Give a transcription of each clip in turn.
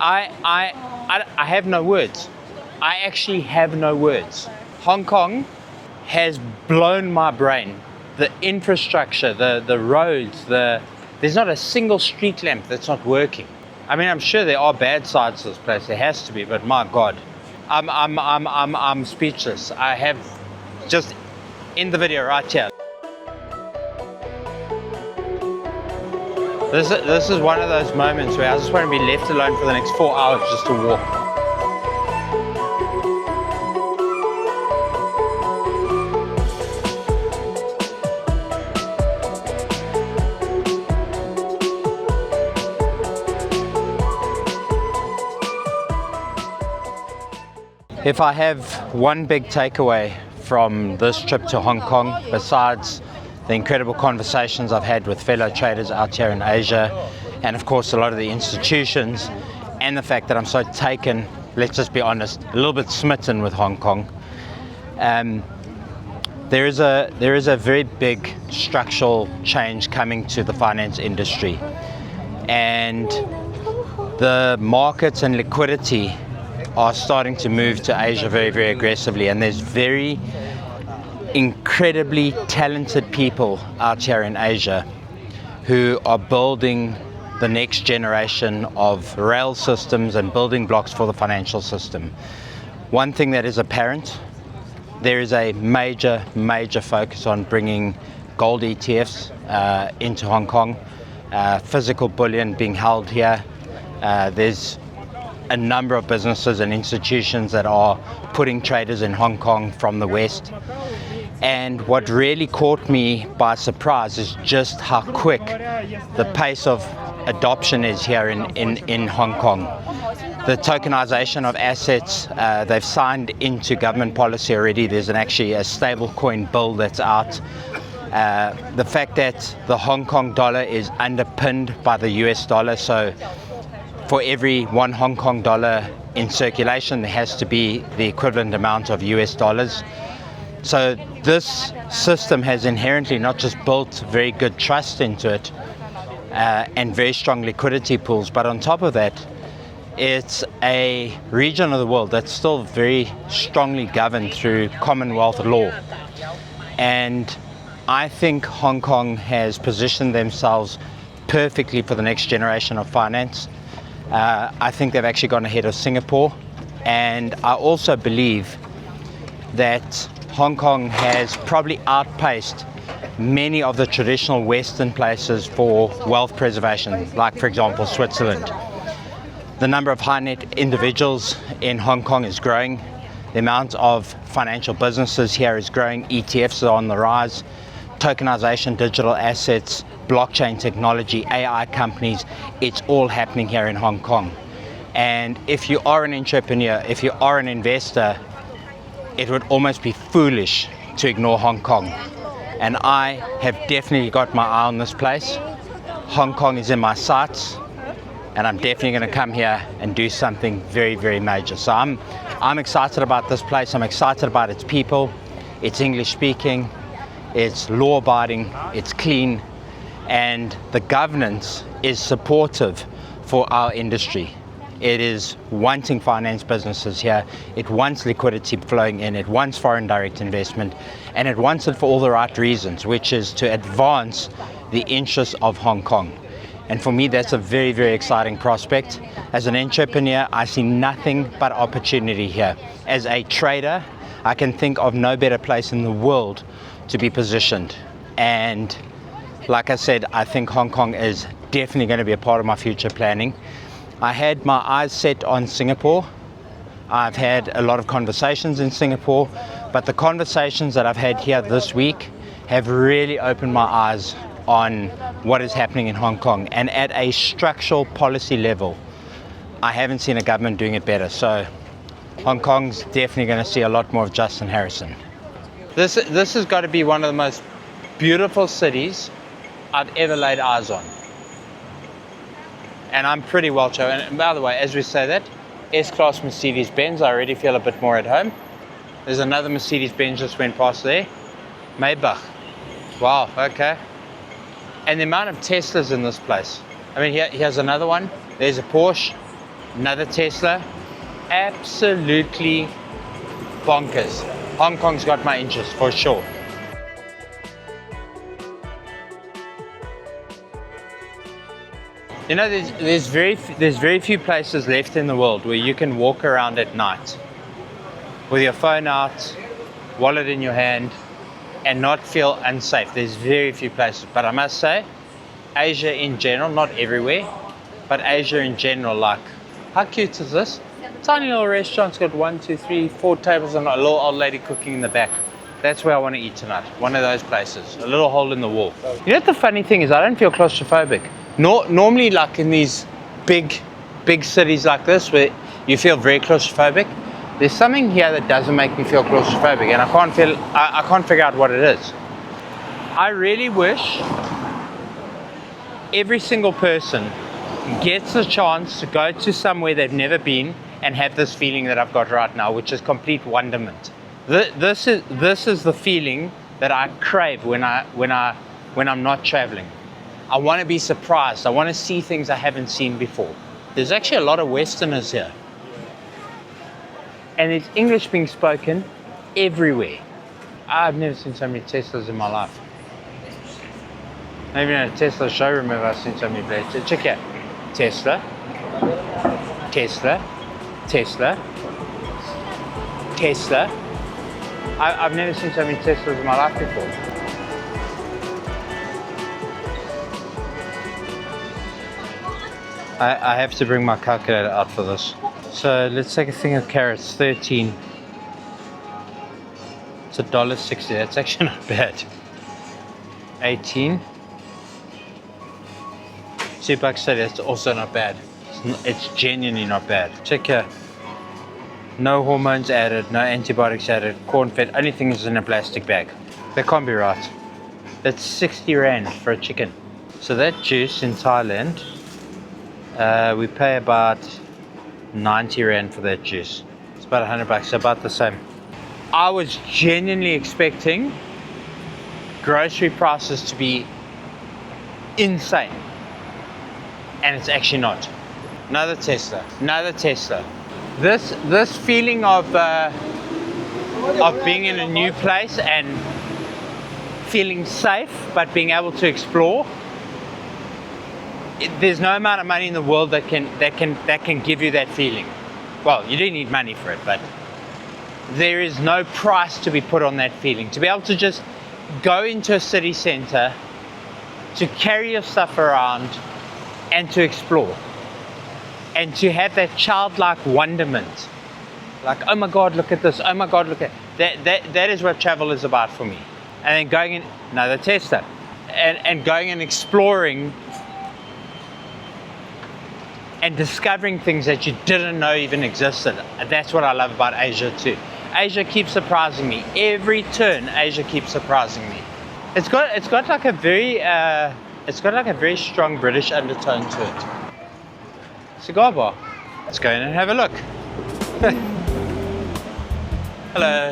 I have no words. I actually have no words. Hong Kong has blown my brain. The infrastructure, the roads, there's not a single street lamp that's not working. I mean, I'm sure there are bad sides to this place. There has to be, but my God, I'm speechless. I have just in the video right here. This is one of those moments where I just want to be left alone for the next 4 hours just to walk. If I have one big takeaway from this trip to Hong Kong, besides the incredible conversations I've had with fellow traders out here in Asia, and of course a lot of the institutions, and the fact that I'm so taken, let's just be honest, a little bit smitten with Hong Kong, there is a very big structural change coming to the finance industry, and the markets and liquidity are starting to move to Asia very, very aggressively, and there's very incredibly talented people out here in Asia who are building the next generation of rail systems and building blocks for the financial system. One thing that is apparent, there is a major focus on bringing gold ETFs into Hong Kong, physical bullion being held here. There's a number of businesses and institutions that are putting traders in Hong Kong from the West. And what really caught me by surprise is just how quick the pace of adoption is here in Hong Kong. The tokenization of assets, they've signed into government policy already. There's actually a stable coin bill that's out. The fact that the Hong Kong dollar is underpinned by the US dollar, so for every one Hong Kong dollar in circulation, there has to be the equivalent amount of US dollars. So this system has inherently not just built very good trust into it and very strong liquidity pools, but on top of that, it's a region of the world that's still very strongly governed through Commonwealth law. And I think Hong Kong has positioned themselves perfectly for the next generation of finance. I think they've actually gone ahead of Singapore, and I also believe that Hong Kong has probably outpaced many of the traditional Western places for wealth preservation, like for example Switzerland. The number of high net individuals in Hong Kong is growing. The amount of financial businesses here is growing. ETFs are on the rise. Tokenization, digital assets, blockchain technology, AI companies, it's all happening here in Hong Kong. And if you are an entrepreneur, if you are an investor, it would almost be foolish to ignore Hong Kong. And I have definitely got my eye on this place. Hong Kong is in my sights, and I'm definitely going to come here and do something very, very major. So I'm excited about this place. I'm excited about its people. It's English speaking, it's law abiding, it's clean, and the governance is supportive for our industry. It is wanting finance businesses here, it wants liquidity flowing in, it wants foreign direct investment, and it wants it for all the right reasons, which is to advance the interests of Hong Kong. And for me, that's a very, very exciting prospect. As an entrepreneur, I see nothing but opportunity here. As a trader, I can think of no better place in the world to be positioned. And like I said, I think Hong Kong is definitely going to be a part of my future planning. I had my eyes set on Singapore. I've had a lot of conversations in Singapore, but the conversations that I've had here this week have really opened my eyes on what is happening in Hong Kong. And at a structural policy level, I haven't seen a government doing it better. So Hong Kong's definitely going to see a lot more of Justin Harrison. This has got to be one of the most beautiful cities I've ever laid eyes on. And I'm pretty well chosen. And by the way, as we say that, S-Class Mercedes-Benz, I already feel a bit more at home. There's another Mercedes-Benz just went past there. Maybach. Wow, okay. And the amount of Teslas in this place. I mean, here's another one. There's a Porsche. Another Tesla. Absolutely bonkers. Hong Kong's got my interest for sure. You know, there's very few places left in the world where you can walk around at night with your phone out, wallet in your hand, and not feel unsafe. There's very few places, but I must say, Asia in general, not everywhere, but Asia in general, like, how cute is this? Tiny little restaurant's got 1, 2, 3, 4 tables and a little old lady cooking in the back. That's where I want to eat tonight. One of those places, a little hole in the wall. You know what the funny thing is? I don't feel claustrophobic. Normally, like in these big cities like this, where you feel very claustrophobic, there's something here that doesn't make me feel claustrophobic, and I can't figure out what it is. I really wish every single person gets a chance to go to somewhere they've never been and have this feeling that I've got right now, which is complete wonderment. This is the feeling that I crave when I'm not traveling. I want to be surprised. I want to see things I haven't seen before. There's actually a lot of Westerners here. And there's English being spoken everywhere. I've never seen so many Teslas in my life. Not even at a Tesla showroom have I seen so many places. Check here. Tesla. Tesla. Tesla. Tesla. I've never seen so many Teslas in my life before. I have to bring my calculator out for this. So let's take a thing of carrots, 13. It's $1.60, that's actually not bad. 18. $2.30, that's also not bad. It's genuinely not bad. Check here. No hormones added, no antibiotics added, corn fed, anything is in a plastic bag. That can't be right. That's 60 Rand for a chicken. So that juice in Thailand, we pay about 90 Rand for that juice. It's about $100, about the same. I was genuinely expecting grocery prices to be insane. And it's actually not. Another Tesla, another Tesla. This feeling of being in a new place and feeling safe, but being able to explore. There's no amount of money in the world that can give you that feeling. Well, you do need money for it, but there is no price to be put on that feeling. To be able to just go into a city center, to carry your stuff around, and to explore, and to have that childlike wonderment, like, oh my God, look at this! Oh my God, look at that is what travel is about for me. And then going in another Tesla, and going and exploring. And discovering things that you didn't know even existed. That's what I love about Asia too. Asia keeps surprising me. Every turn, Asia keeps surprising me. It's got like a very strong British undertone to it. Cigar bar. Let's go in and have a look. Hello.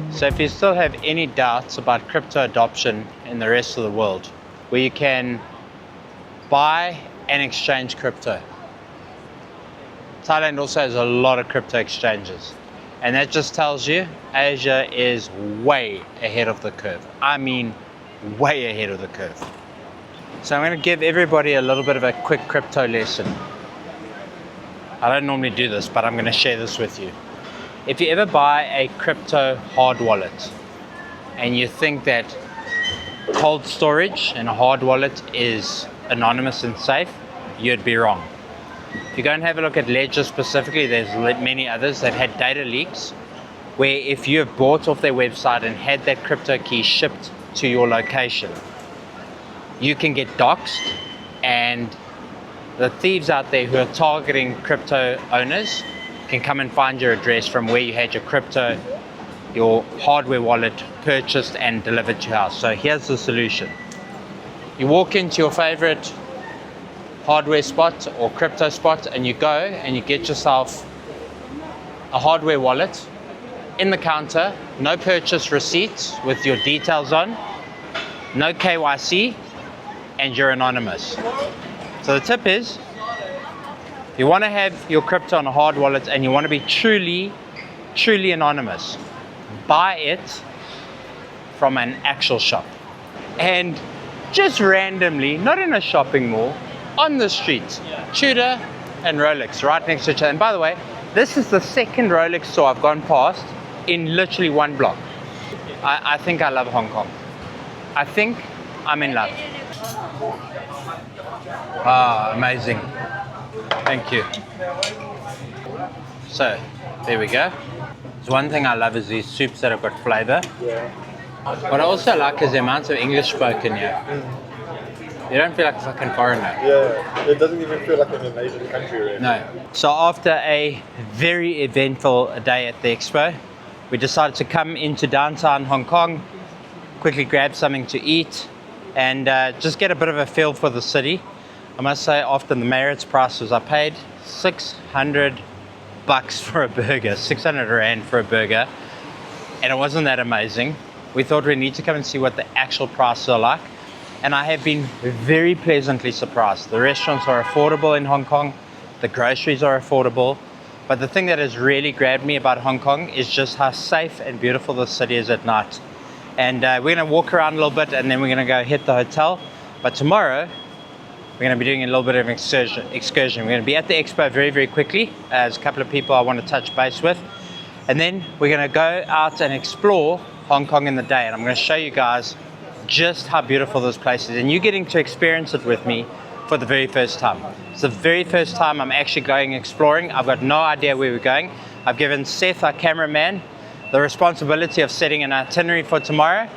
So if you still have any doubts about crypto adoption in the rest of the world, where you can buy and exchange crypto. Thailand also has a lot of crypto exchanges. And that just tells you Asia is way ahead of the curve. I mean, way ahead of the curve. So I'm going to give everybody a little bit of a quick crypto lesson. I don't normally do this, but I'm going to share this with you. If you ever buy a crypto hard wallet and you think that cold storage in a hard wallet is anonymous and safe, you'd be wrong. If you go and have a look at Ledger specifically, there's many others that had data leaks where if you have bought off their website and had that crypto key shipped to your location, you can get doxxed, and the thieves out there who are targeting crypto owners can come and find your address from where you had your crypto, your hardware wallet purchased and delivered to your house. So here's the solution. You walk into your favorite hardware spot or crypto spot and you go and you get yourself a hardware wallet in the counter, no purchase receipts with your details on, no KYC, and you're anonymous. So the tip is, you want to have your crypto on a hard wallet and you want to be truly anonymous. Buy it from an actual shop. And just randomly, not in a shopping mall, on the street, Tudor and Rolex right next to each other. And by the way, this is the second Rolex store I've gone past in literally one block. I think I love Hong Kong. I think I'm in love. Ah, amazing. Thank you. So, there we go. So one thing I love is these soups that have got flavor. Yeah. What I also like is the amount of English spoken here. You don't feel like a fucking foreigner. Yeah, it doesn't even feel like I'm in an Asian country really. No. So after a very eventful day at the expo, we decided to come into downtown Hong Kong, quickly grab something to eat, and just get a bit of a feel for the city. I must say, after the Marriott's prices, I paid 600 bucks for a burger, 600 rand for a burger, and it wasn't that amazing. We thought we need to come and see what the actual prices are like, and I have been very pleasantly surprised. The restaurants are affordable in Hong Kong, the groceries are affordable, but the thing that has really grabbed me about Hong Kong is just how safe and beautiful the city is at night. And we're going to walk around a little bit and then we're going to go hit the hotel. But tomorrow, we're going to be doing a little bit of an excursion. We're going to be at the expo very, very quickly. There's a couple of people I want to touch base with. And then we're going to go out and explore Hong Kong in the day. And I'm going to show you guys just how beautiful this place is. And you're getting to experience it with me for the very first time. It's the very first time I'm actually going exploring. I've got no idea where we're going. I've given Seth, our cameraman, the responsibility of setting an itinerary for tomorrow.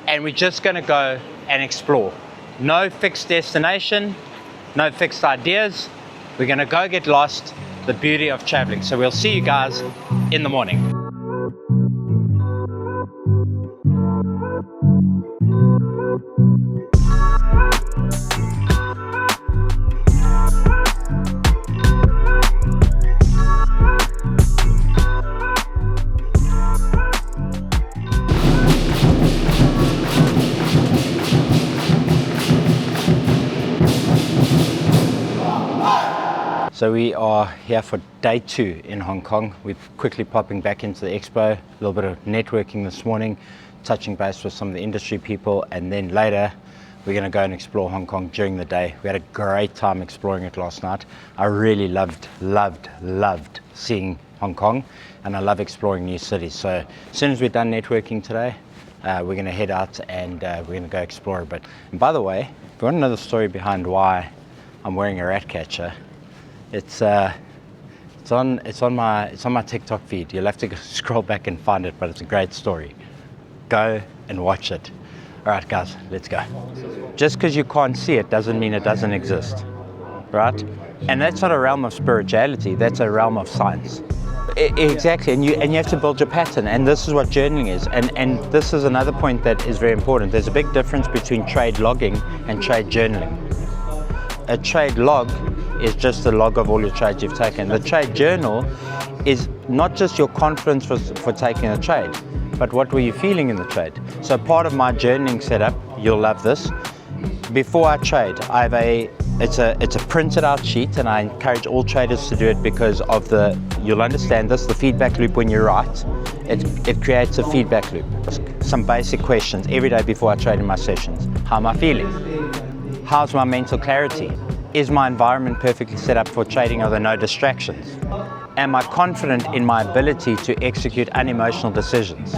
And we're just going to go and explore. No fixed destination, no fixed ideas. We're going to go get lost, the beauty of traveling. So we'll see you guys in the morning. So we are here for day 2 in Hong Kong. We're quickly popping back into the expo, a little bit of networking this morning, touching base with some of the industry people, and then later we're going to go and explore Hong Kong during the day. We had a great time exploring it last night. I really loved seeing Hong Kong, and I love exploring new cities. So as soon as we're done networking today, we're going to head out and we're going to go explore a bit. And by the way, if you want to know the story behind why I'm wearing a rat catcher, it's on my TikTok feed. You'll have to scroll back and find it, but it's a great story. Go and watch it. All right, guys, let's go. Just because you can't see it doesn't mean it doesn't exist, right? And that's not a realm of spirituality. That's a realm of science. Exactly, and you have to build your pattern, and this is what journaling is. And this is another point that is very important. There's a big difference between trade logging and trade journaling. A trade log is just a log of all your trades you've taken. The trade journal is not just your confidence for taking a trade, but what were you feeling in the trade. So part of my journaling setup, you'll love this. Before I trade, I have it's a printed out sheet, and I encourage all traders to do it because of you'll understand this, the feedback loop when you write. It creates a feedback loop. Some basic questions every day before I trade in my sessions. How am I feeling? How's my mental clarity? Is my environment perfectly set up for trading? Are there no distractions? Am I confident in my ability to execute unemotional decisions?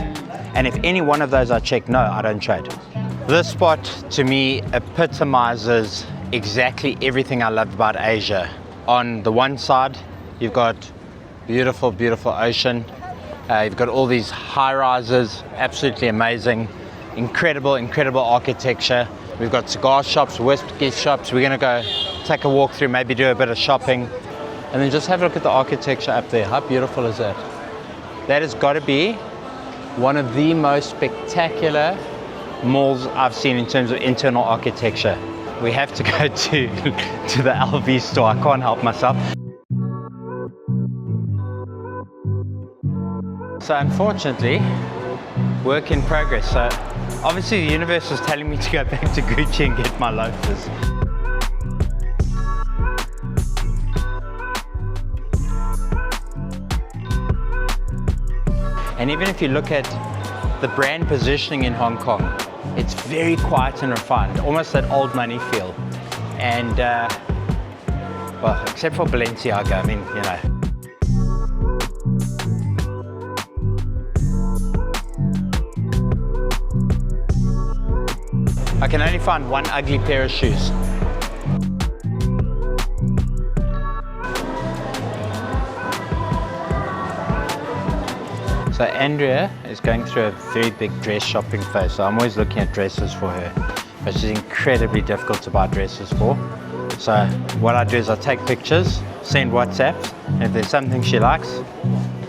And if any one of those I check, no, I don't trade. This spot to me epitomizes exactly everything I loved about Asia. On the one side, you've got beautiful, beautiful ocean. You've got all these high rises, absolutely amazing. Incredible, incredible architecture. We've got cigar shops, whiskey shops. We're gonna go take a walk through, maybe do a bit of shopping. And then just have a look at the architecture up there. How beautiful is that? That has got to be one of the most spectacular malls I've seen in terms of internal architecture. We have to go to the LV store. I can't help myself. So unfortunately, work in progress. So obviously the universe was telling me to go back to Gucci and get my loafers. And even if you look at the brand positioning in Hong Kong, it's very quiet and refined, almost that old money feel. And well, except for Balenciaga, I mean, you know. I can only find one ugly pair of shoes. So Andrea is going through a very big dress shopping phase, so I'm always looking at dresses for her. But she's incredibly difficult to buy dresses for. So what I do is I take pictures, send WhatsApps, and if there's something she likes,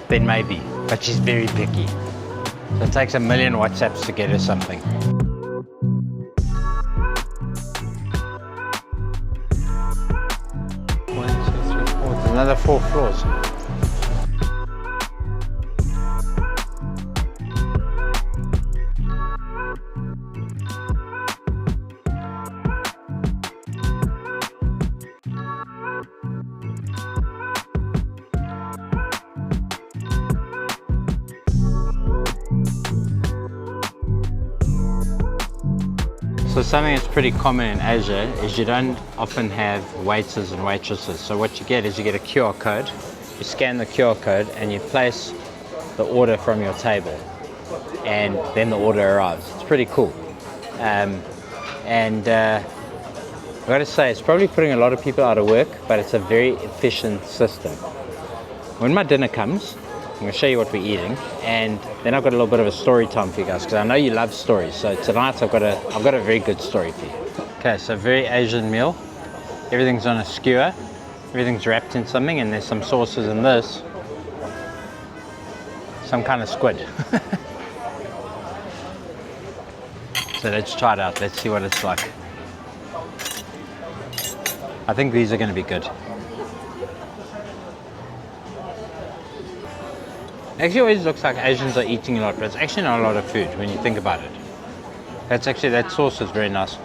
then maybe. But she's very picky. So it takes a million WhatsApps to get her something. 1, 2, 3, 4. There's another 4 floors. So something that's pretty common in Asia is you don't often have waiters and waitresses. So what you get is you get a QR code, you scan the QR code and you place the order from your table and then the order arrives. It's pretty cool. I've got to say, it's probably putting a lot of people out of work, but it's a very efficient system. When my dinner comes, I'm going to show you what we're eating, and then I've got a little bit of a story time for you guys, because I know you love stories. So tonight I've got a very good story for you. Okay, so very Asian meal. Everything's on a skewer, everything's wrapped in something, and there's some sauces in this. Some kind of squid. So let's try it out. Let's see what it's like. I think these are going to be good. Actually, it always looks like Asians are eating a lot, but it's actually not a lot of food when you think about it. That sauce is very nice.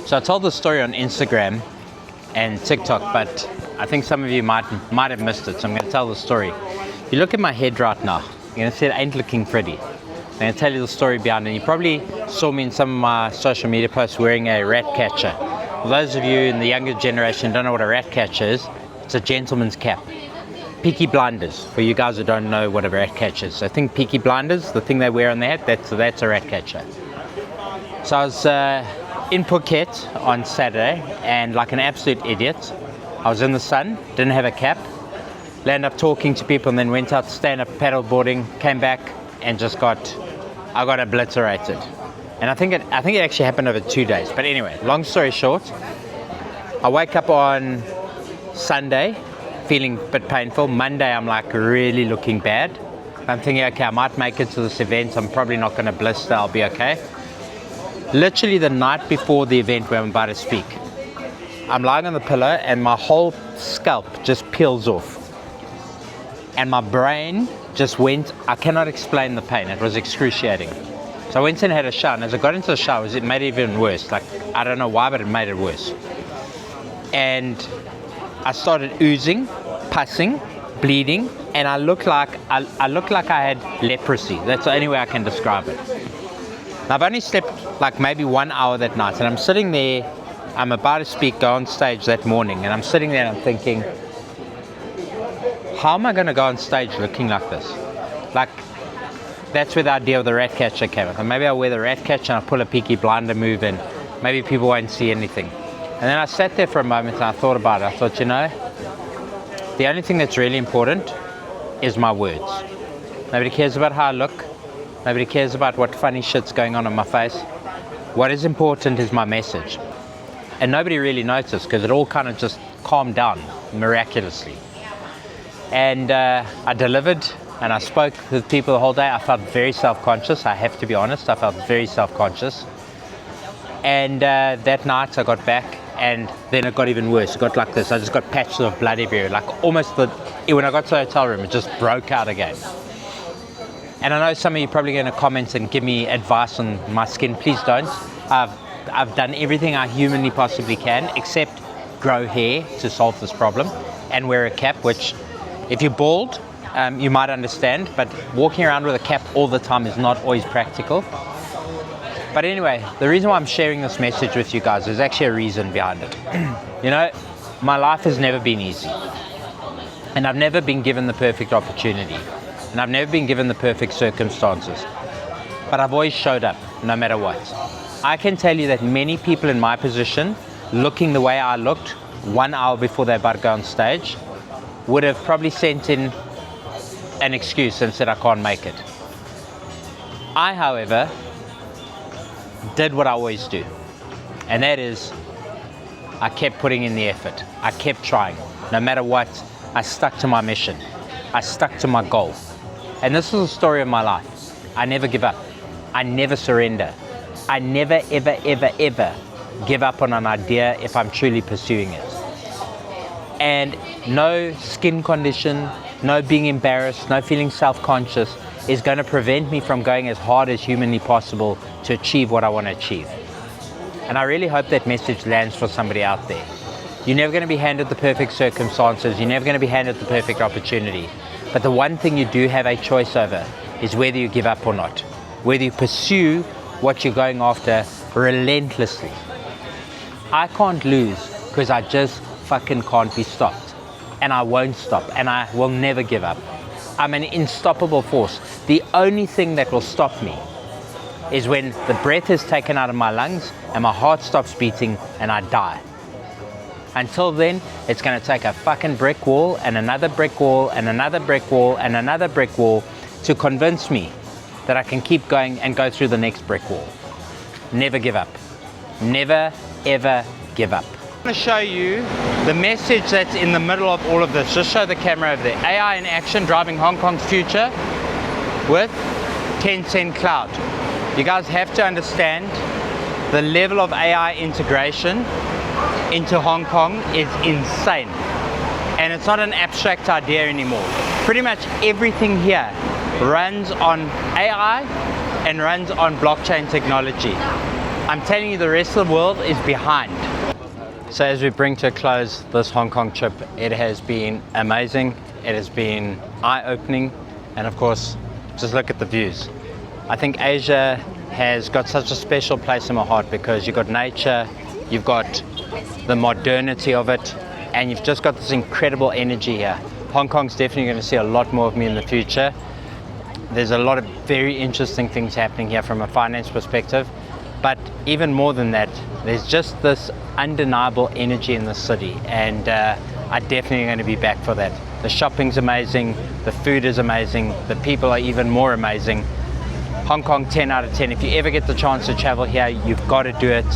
So I told this story on Instagram and TikTok, but I think some of you might have missed it, so I'm going to tell the story. If you look at my head right now, you're going to see it ain't looking pretty. I'm going to tell you the story behind it. You probably saw me in some of my social media posts wearing a rat catcher. For those of you in the younger generation who don't know what a rat catcher is, it's a gentleman's cap. Peaky Blinders, for you guys who don't know what a rat catcher is. So think Peaky Blinders, the thing they wear on their head, that's a rat catcher. So I was in Phuket on Saturday, and like an absolute idiot, I was in the sun, didn't have a cap, landed up talking to people, and then went out stand-up paddleboarding, came back, and I got obliterated. And I think it actually happened over 2 days. But anyway, long story short, I wake up on Sunday, feeling a bit painful. Monday, I'm like really looking bad. I'm thinking, okay, I might make it to this event. I'm probably not going to blister. I'll be okay. Literally the night before the event where I'm about to speak, I'm lying on the pillow and my whole scalp just peels off. And my brain just went, I cannot explain the pain. It was excruciating. So I went in and had a shower. And as I got into the shower, it made it even worse. Like, I don't know why, but it made it worse. And I started oozing, pussing, bleeding, and I looked like I had leprosy. That's the only way I can describe it. Now, I've only slept like maybe 1 hour that night, and I'm sitting there, I'm about to speak, go on stage that morning, and I'm sitting there and I'm thinking, how am I going to go on stage looking like this? Like, that's where the idea of the rat catcher came up. And maybe I'll wear the rat catcher and I'll pull a Peaky Blinder move and maybe people won't see anything. And then I sat there for a moment and I thought about it. I thought, you know, the only thing that's really important is my words. Nobody cares about how I look. Nobody cares about what funny shit's going on my face. What is important is my message. And nobody really noticed because it all kind of just calmed down miraculously. And I delivered and I spoke with people the whole day. I felt very self-conscious. I have to be honest, I felt very self-conscious. And that night I got back and then it got even worse. It got like this. I just got patches of blood everywhere. Like almost when I got to the hotel room, it just broke out again. And I know some of you are probably going to comment and give me advice on my skin. Please don't. I've done everything I humanly possibly can except grow hair to solve this problem and wear a cap, which if you're bald, you might understand, but walking around with a cap all the time is not always practical. But anyway, the reason why I'm sharing this message with you guys, there's actually a reason behind it. You know, my life has never been easy. And I've never been given the perfect opportunity. And I've never been given the perfect circumstances. But I've always showed up, no matter what. I can tell you that many people in my position, looking the way I looked 1 hour before they're about to go on stage, would have probably sent in an excuse and said, I can't make it. I, however, did what I always do. And that is, I kept putting in the effort. I kept trying. No matter what, I stuck to my mission. I stuck to my goal. And this is the story of my life. I never give up. I never surrender. I never, ever, ever, ever give up on an idea if I'm truly pursuing it. And no skin condition, no being embarrassed, no feeling self-conscious is going to prevent me from going as hard as humanly possible to achieve what I want to achieve. And I really hope that message lands for somebody out there. You're never going to be handed the perfect circumstances. You're never going to be handed the perfect opportunity. But the one thing you do have a choice over is whether you give up or not. Whether you pursue what you're going after relentlessly. I can't lose because I just fucking can't be stopped. And I won't stop. And I will never give up. I'm an unstoppable force. The only thing that will stop me is when the breath is taken out of my lungs and my heart stops beating and I die. Until then, it's going to take a fucking brick wall and another brick wall and another brick wall and another brick wall to convince me that I can keep going and go through the next brick wall. Never give up. Never, ever give up. I'm going to show you the message that's in the middle of all of this. Just show the camera over there. AI in action, driving Hong Kong's future with Tencent Cloud. You guys have to understand the level of AI integration into Hong Kong is insane. And it's not an abstract idea anymore. Pretty much everything here runs on AI and runs on blockchain technology. I'm telling you, the rest of the world is behind. So as we bring to a close this Hong Kong trip, it has been amazing. It has been eye-opening. And of course, just look at the views. I think Asia has got such a special place in my heart because you've got nature, you've got the modernity of it, and you've just got this incredible energy here. Hong Kong's definitely going to see a lot more of me in the future. There's a lot of very interesting things happening here from a finance perspective, but even more than that, there's just this undeniable energy in the city, and I'm definitely going to be back for that. The shopping's amazing, the food is amazing, the people are even more amazing. Hong Kong, 10 out of 10. If you ever get the chance to travel here, you've got to do it.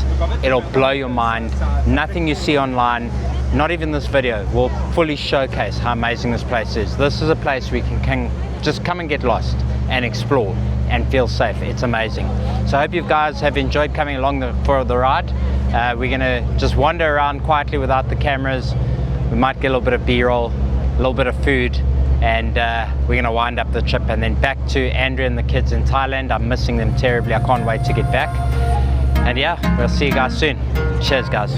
It'll blow your mind. Nothing you see online, not even this video, will fully showcase how amazing this place is. This is a place where you can just come and get lost and explore and feel safe. It's amazing. So I hope you guys have enjoyed coming along for the ride. We're gonna just wander around quietly without the cameras. We might get a little bit of B-roll, a little bit of food, and we're gonna wind up the trip and then back to Andrea and the kids in Thailand. I'm missing them terribly. I can't wait to get back. And yeah, we'll see you guys soon. Cheers, guys.